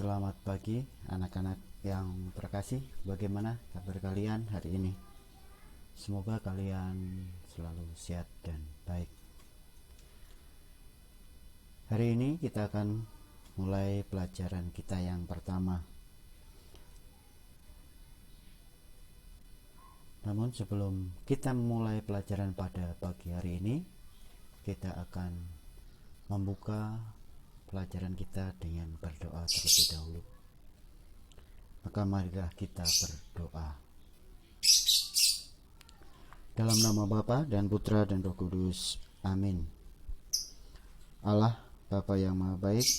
Selamat pagi anak-anak yang terkasih. Bagaimana kabar kalian hari ini? Semoga kalian selalu sehat dan baik. Hari ini kita akan mulai pelajaran kita yang pertama. Namun sebelum kita mulai pelajaran pada pagi hari ini, kita akan membuka pelajaran kita dengan berdoa terlebih dahulu. Maka marilah kita berdoa. Dalam nama Bapa dan Putra dan Roh Kudus. Amin. Allah, Bapa yang Maha Baik,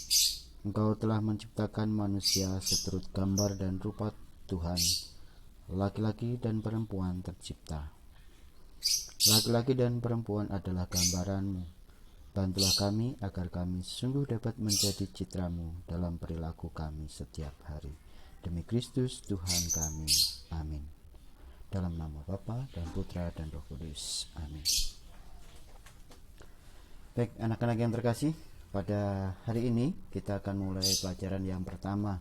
Engkau telah menciptakan manusia seturut gambar dan rupa Tuhan. Laki-laki dan perempuan tercipta. Laki-laki dan perempuan adalah gambaran-Mu. Bantulah kami agar kami sungguh dapat menjadi citra-Mu dalam perilaku kami setiap hari. Demi Kristus Tuhan kami. Amin. Dalam nama Bapa dan Putra dan Roh Kudus. Amin. Baik, anak-anak yang terkasih, pada hari ini kita akan mulai pelajaran yang pertama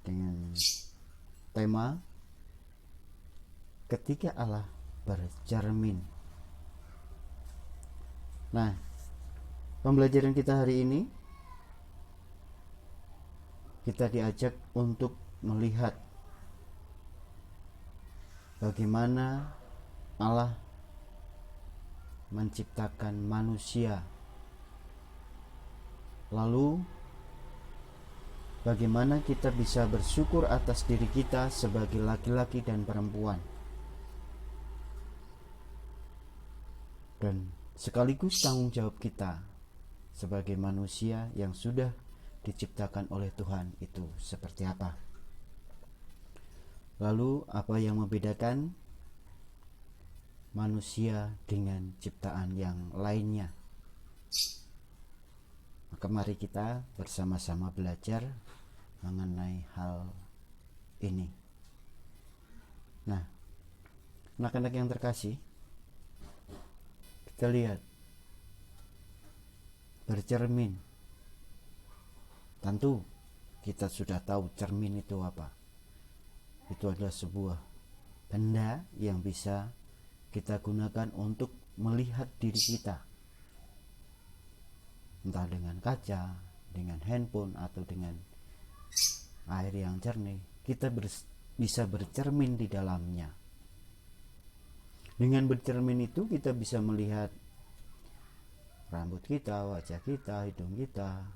dengan tema ketika Allah bercermin. Nah, pembelajaran kita hari ini kita diajak untuk melihat bagaimana Allah menciptakan manusia. Lalu bagaimana kita bisa bersyukur atas diri kita sebagai laki-laki dan perempuan. Dan sekaligus tanggung jawab kita sebagai manusia yang sudah diciptakan oleh Tuhan itu seperti apa. Lalu apa yang membedakan manusia dengan ciptaan yang lainnya? Maka mari kita bersama-sama belajar mengenai hal ini. Nah, anak-anak yang terkasih, kita lihat bercermin. Tentu kita sudah tahu cermin itu apa. Itu adalah sebuah benda yang bisa kita gunakan untuk melihat diri kita. Entah dengan kaca, dengan handphone, atau dengan air yang jernih. Kita bisa bercermin di dalamnya. Dengan bercermin itu kita bisa melihat rambut kita, wajah kita, hidung kita,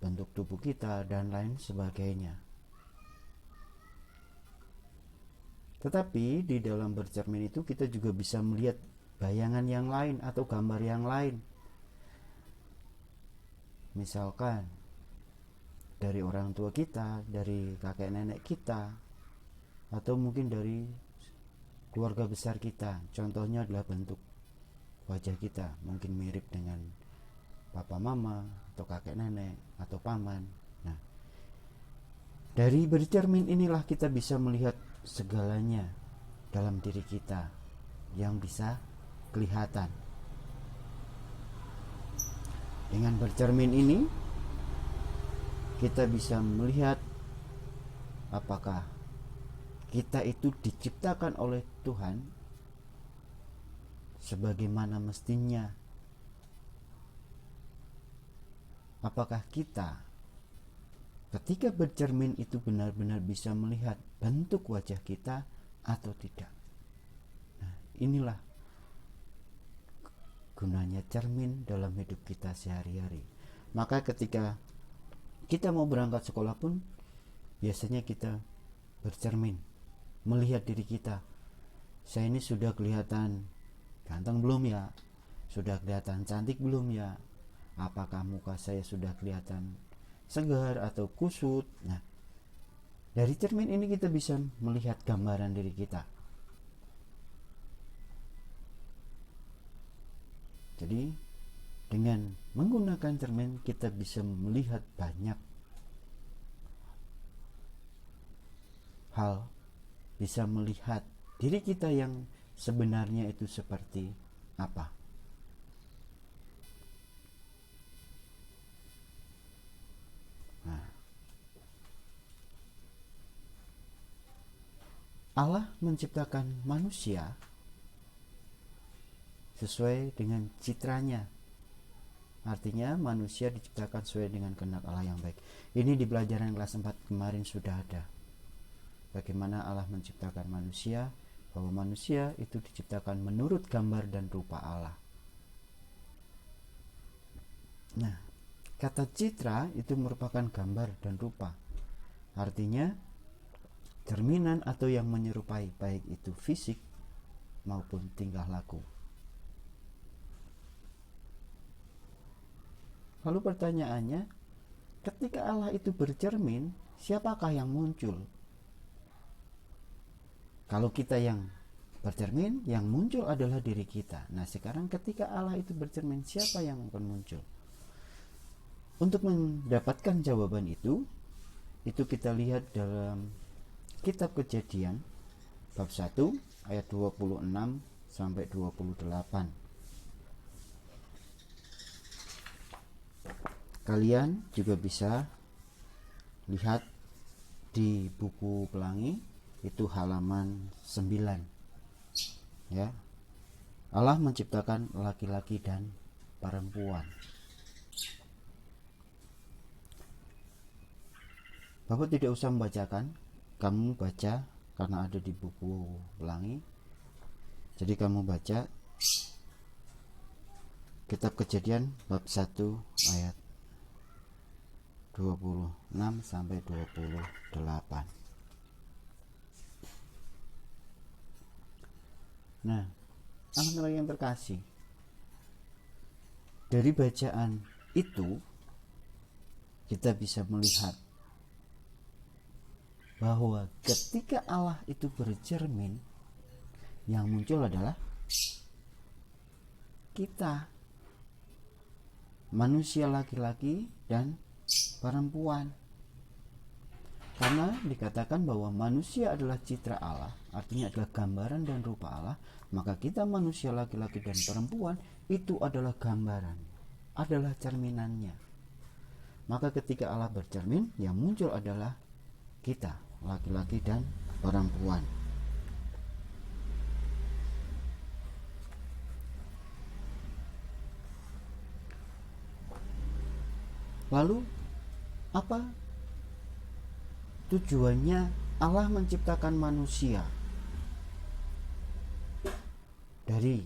bentuk tubuh kita, dan lain sebagainya. Tetapi di dalam bercermin itu kita juga bisa melihat bayangan yang lain atau gambar yang lain. Misalkan dari orang tua kita, dari kakek nenek kita, atau mungkin dari keluarga besar kita. Contohnya adalah bentuk wajah kita, mungkin mirip dengan papa mama atau kakek nenek atau paman. Nah, dari bercermin inilah kita bisa melihat segalanya dalam diri kita yang bisa kelihatan. Dengan bercermin ini kita bisa melihat apakah kita itu diciptakan oleh Tuhan sebagaimana mestinya. Apakah kita ketika bercermin itu benar-benar bisa melihat bentuk wajah kita atau tidak. Nah, inilah gunanya cermin dalam hidup kita sehari-hari. Maka ketika kita mau berangkat sekolah pun biasanya kita bercermin, melihat diri kita. Saya ini sudah kelihatan ganteng belum ya? Sudah kelihatan cantik belum ya? Apakah muka saya sudah kelihatan segar atau kusut? Nah, dari cermin ini kita bisa melihat gambaran diri kita. Jadi, dengan menggunakan cermin kita bisa melihat banyak hal, bisa melihat diri kita yang sebenarnya itu seperti apa. Nah, Allah menciptakan manusia sesuai dengan citranya. Artinya manusia diciptakan sesuai dengan kehendak Allah yang baik. Ini di pelajaran kelas 4 kemarin sudah ada. Bagaimana Allah menciptakan manusia, bahwa manusia itu diciptakan menurut gambar dan rupa Allah. Nah, kata citra itu merupakan gambar dan rupa. Artinya cerminan atau yang menyerupai, baik itu fisik maupun tingkah laku. Lalu pertanyaannya, ketika Allah itu bercermin, siapakah yang muncul? Kalau kita yang bercermin, yang muncul adalah diri kita. Nah, sekarang ketika Allah itu bercermin, siapa yang akan muncul? Untuk mendapatkan jawaban itu kita lihat dalam Kitab Kejadian bab 1 ayat 26 sampai 28. Kalian juga bisa lihat di buku Pelangi, itu halaman 9. Ya. Allah menciptakan laki-laki dan perempuan. Bapak tidak usah membacakan, kamu baca karena ada di buku Pelangi. Jadi kamu baca Kitab Kejadian bab 1 ayat 26 sampai 28. Nah, anak-anak yang terkasih, dari bacaan itu kita bisa melihat bahwa ketika Allah itu bercermin, yang muncul adalah kita, manusia laki-laki dan perempuan. Karena dikatakan bahwa manusia adalah citra Allah, artinya adalah gambaran dan rupa Allah, maka kita manusia laki-laki dan perempuan itu adalah gambaran, adalah cerminannya. Maka ketika Allah bercermin, yang muncul adalah kita, laki-laki dan perempuan. Lalu apa tujuannya Allah menciptakan manusia? Dari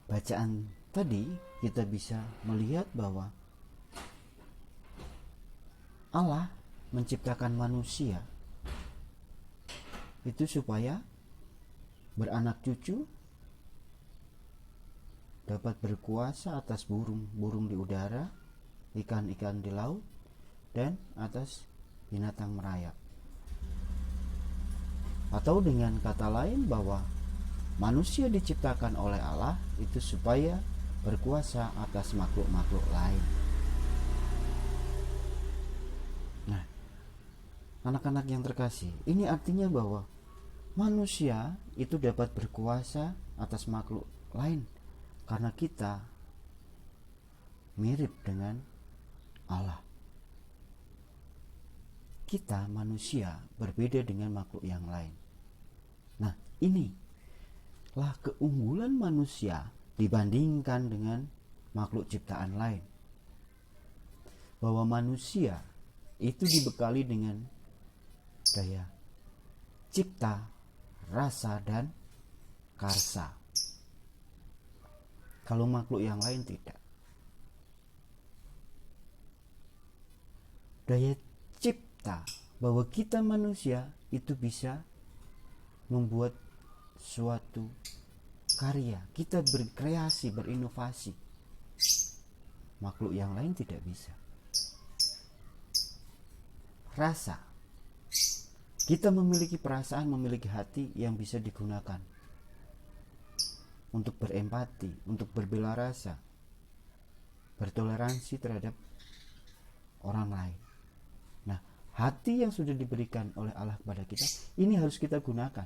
bacaan tadi kita bisa melihat bahwa Allah menciptakan manusia itu supaya beranak cucu, dapat berkuasa atas burung-burung di udara, ikan-ikan di laut, dan atas binatang merayap. Atau dengan kata lain bahwa manusia diciptakan oleh Allah itu supaya berkuasa atas makhluk-makhluk lain. Nah, anak-anak yang terkasih, ini artinya bahwa manusia itu dapat berkuasa atas makhluk lain karena kita mirip dengan Allah. Kita manusia berbeda dengan makhluk yang lain. Nah, inilah keunggulan manusia dibandingkan dengan makhluk ciptaan lain. Bahwa manusia itu dibekali dengan daya cipta, rasa, dan karsa. Kalau makhluk yang lain tidak. Daya cipta, bahwa kita manusia itu bisa membuat suatu karya, kita berkreasi, berinovasi. Makhluk yang lain tidak bisa. Rasa, kita memiliki perasaan, memiliki hati yang bisa digunakan untuk berempati, untuk berbela rasa, bertoleransi terhadap orang lain. Nah, hati yang sudah diberikan oleh Allah kepada kita, ini harus kita gunakan.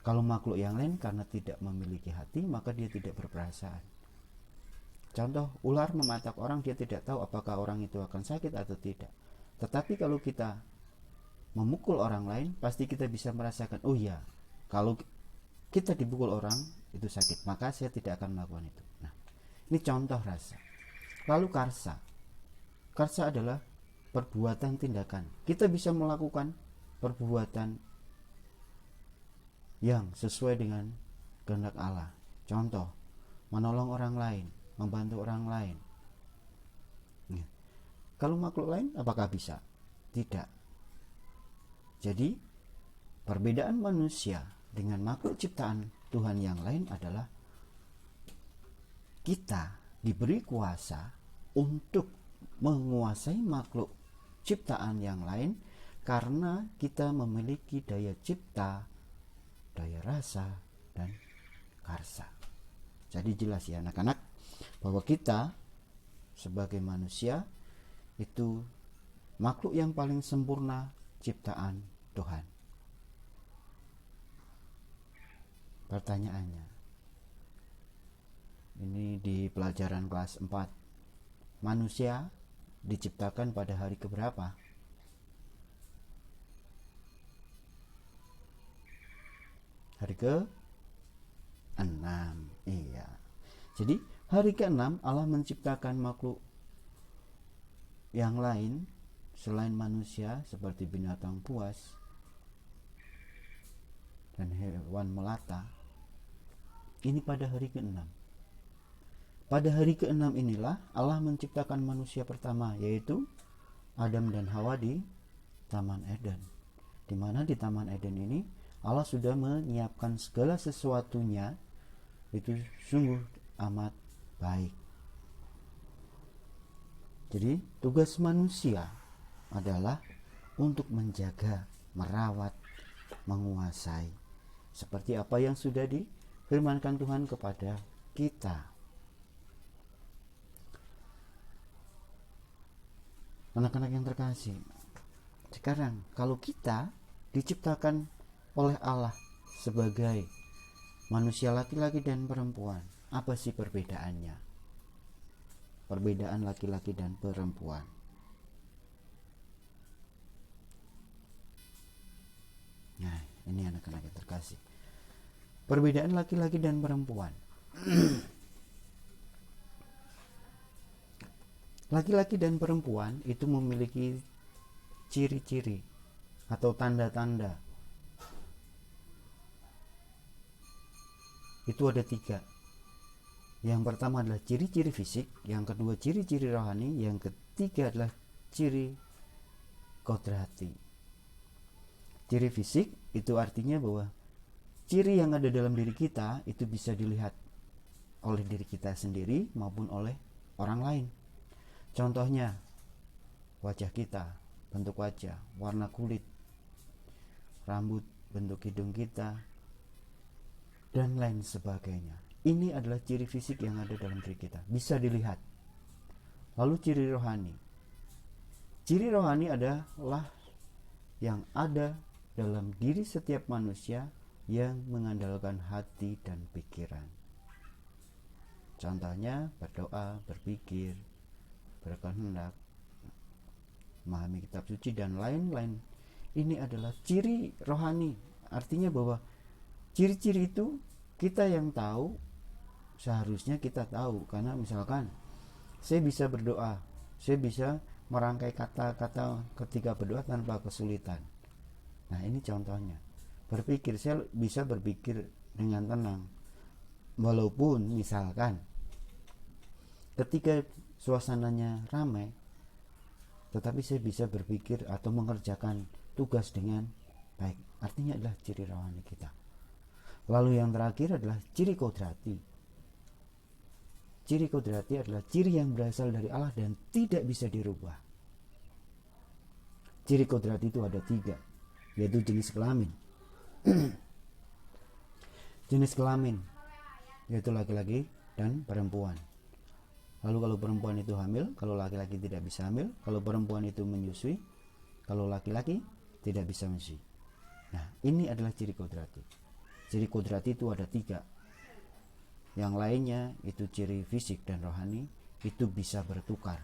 Kalau makhluk yang lain karena tidak memiliki hati, maka dia tidak berperasaan. Contoh, ular mematak orang, dia tidak tahu apakah orang itu akan sakit atau tidak. Tetapi kalau kita memukul orang lain, pasti kita bisa merasakan, oh ya, kalau kita dipukul orang itu sakit, maka saya tidak akan melakukan itu. Nah, ini contoh rasa. Lalu karsa. Karsa adalah perbuatan tindakan. Kita bisa melakukan perbuatan yang sesuai dengan kehendak Allah. Contoh, menolong orang lain, membantu orang lain. Nah, kalau makhluk lain apakah bisa? Tidak. Jadi, perbedaan manusia dengan makhluk ciptaan Tuhan yang lain adalah kita diberi kuasa untuk menguasai makhluk ciptaan yang lain karena kita memiliki daya cipta, daya rasa, dan karsa. Jadi jelas ya anak-anak, bahwa kita sebagai manusia itu makhluk yang paling sempurna ciptaan Tuhan. Pertanyaannya, ini di pelajaran kelas 4, manusia diciptakan pada hari keberapa? Hari ke-6. Iya. Jadi hari ke-6 Allah menciptakan makhluk yang lain selain manusia seperti binatang buas dan hewan melata. Ini pada hari ke-6. Pada hari ke-6 inilah Allah menciptakan manusia pertama, yaitu Adam dan Hawa di Taman Eden. Di mana di Taman Eden ini Allah sudah menyiapkan segala sesuatunya, itu sungguh amat baik. Jadi tugas manusia adalah untuk menjaga, merawat, menguasai, seperti apa yang sudah difirmankan Tuhan kepada kita. Anak-anak yang terkasih, sekarang kalau kita diciptakan oleh Allah sebagai manusia laki-laki dan perempuan, apa sih perbedaannya? Perbedaan laki-laki dan perempuan. Nah, ini anak-anak yang terkasih. Perbedaan laki-laki dan perempuan. Laki-laki dan perempuan itu memiliki ciri-ciri atau tanda-tanda. Itu ada 3. Yang pertama adalah ciri-ciri fisik, yang kedua ciri-ciri rohani, yang ketiga adalah ciri kodrati. Ciri fisik itu artinya bahwa ciri yang ada dalam diri kita itu bisa dilihat oleh diri kita sendiri maupun oleh orang lain. Contohnya, wajah kita, bentuk wajah, warna kulit, rambut, bentuk hidung kita, dan lain sebagainya. Ini adalah ciri fisik yang ada dalam diri kita, bisa dilihat. Lalu ciri rohani. Ciri rohani adalah yang ada dalam diri setiap manusia yang mengandalkan hati dan pikiran. Contohnya berdoa, berpikir, berkehendak, memahami kitab suci, dan lain-lain. Ini adalah ciri rohani. Artinya bahwa ciri-ciri itu kita yang tahu, seharusnya kita tahu. Karena misalkan saya bisa berdoa, saya bisa merangkai kata-kata ketika berdoa tanpa kesulitan. Nah, ini contohnya. Berpikir, saya bisa berpikir dengan tenang. Walaupun misalkan ketika suasananya ramai, tetapi saya bisa berpikir atau mengerjakan tugas dengan baik. Artinya adalah ciri rohani kita. Lalu yang terakhir adalah ciri kodrati. Ciri kodrati adalah ciri yang berasal dari Allah dan tidak bisa dirubah. Ciri kodrati itu ada 3, yaitu jenis kelamin. Jenis kelamin yaitu laki-laki dan perempuan. Lalu kalau perempuan itu hamil, kalau laki-laki tidak bisa hamil. Kalau perempuan itu menyusui, kalau laki-laki tidak bisa menyusui. Nah, ini adalah ciri kodrati. Ciri kodrati itu ada 3. Yang lainnya itu ciri fisik dan rohani, itu bisa bertukar.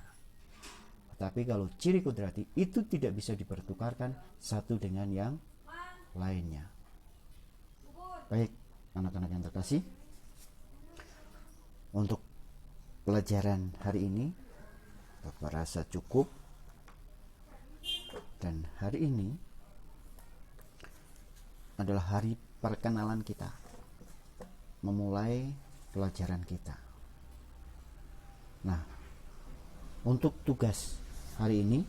Tapi kalau ciri kudrati itu tidak bisa dipertukarkan satu dengan yang lainnya. Baik, anak-anak yang terkasih, untuk pelajaran hari ini Bapak rasa cukup, dan hari ini adalah hari perkenalan kita, memulai pelajaran kita. Nah, untuk tugas hari ini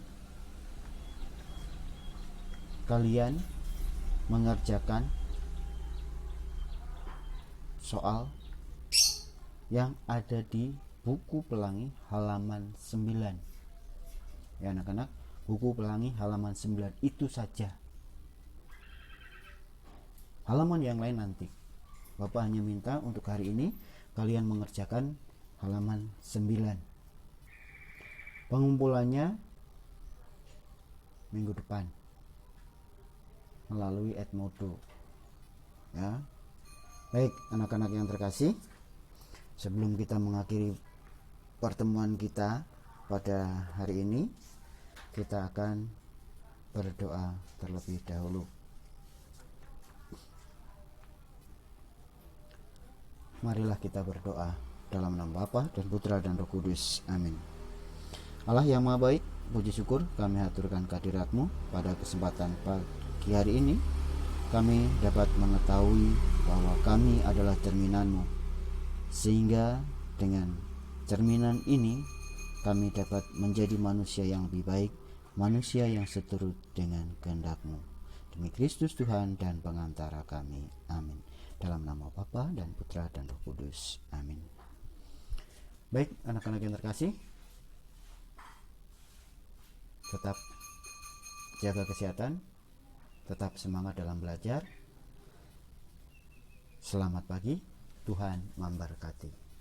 kalian mengerjakan soal yang ada di buku Pelangi halaman 9. Ya anak-anak, buku Pelangi halaman 9 itu saja. Halaman yang lain nanti. Bapak hanya minta untuk hari ini kalian mengerjakan halaman 9. Pengumpulannya minggu depan melalui Edmodo. Ya. Baik, anak-anak yang terkasih, sebelum kita mengakhiri pertemuan kita pada hari ini, kita akan berdoa terlebih dahulu. Marilah kita berdoa dalam nama Bapa dan Putra dan Roh Kudus. Amin. Allah yang Maha Baik, puji syukur kami haturkan kehadirat-Mu pada kesempatan pagi hari ini. Kami dapat mengetahui bahwa kami adalah cerminan-Mu, sehingga dengan cerminan ini kami dapat menjadi manusia yang lebih baik, manusia yang seturut dengan kehendak-Mu. Demi Kristus Tuhan dan pengantara kami. Amin. Dalam nama Bapa dan Putra dan Roh Kudus. Amin. Baik, anak-anak yang terkasih, tetap jaga kesehatan, tetap semangat dalam belajar. Selamat pagi, Tuhan memberkati.